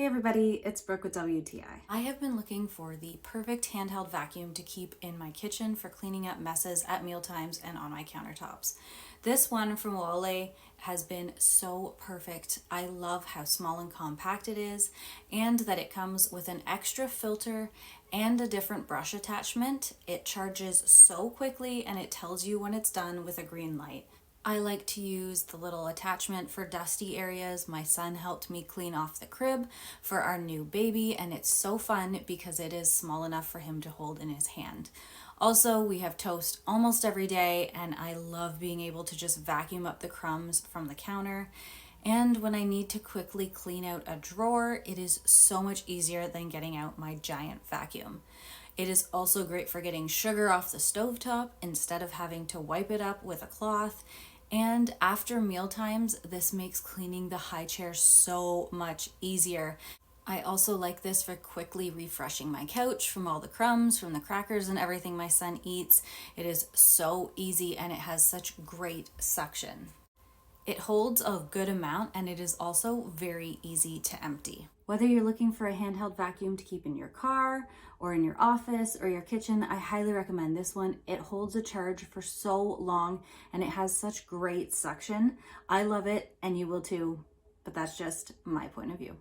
everybody, it's Brooke with WTI. I have been looking for the perfect handheld vacuum to keep in my kitchen for cleaning up messes at mealtimes and on my countertops. This one from Auloea has been so perfect. I love how small and compact it is, and that it comes with an extra filter and a different brush attachment. It charges so quickly and it tells you when it's done with a green light. I like to use the little attachment for dusty areas. My son helped me clean off the crib for our new baby, and it's so fun because it is small enough for him to hold in his hand. Also, we have toast almost every day, and I love being able to just vacuum up the crumbs from the counter. And when I need to quickly clean out a drawer, it is so much easier than getting out my giant vacuum. It is also great for getting sugar off the stovetop instead of having to wipe it up with a cloth. And after meal times, this makes cleaning the high chair so much easier. I also like this for quickly refreshing my couch from all the crumbs, from the crackers and everything my son eats. It is so easy and it has such great suction. It holds a good amount and it is also very easy to empty. Whether you're looking for a handheld vacuum to keep in your car or in your office or your kitchen, I highly recommend this one. It holds a charge for so long and it has such great suction. I love it and you will too, but that's just my point of view.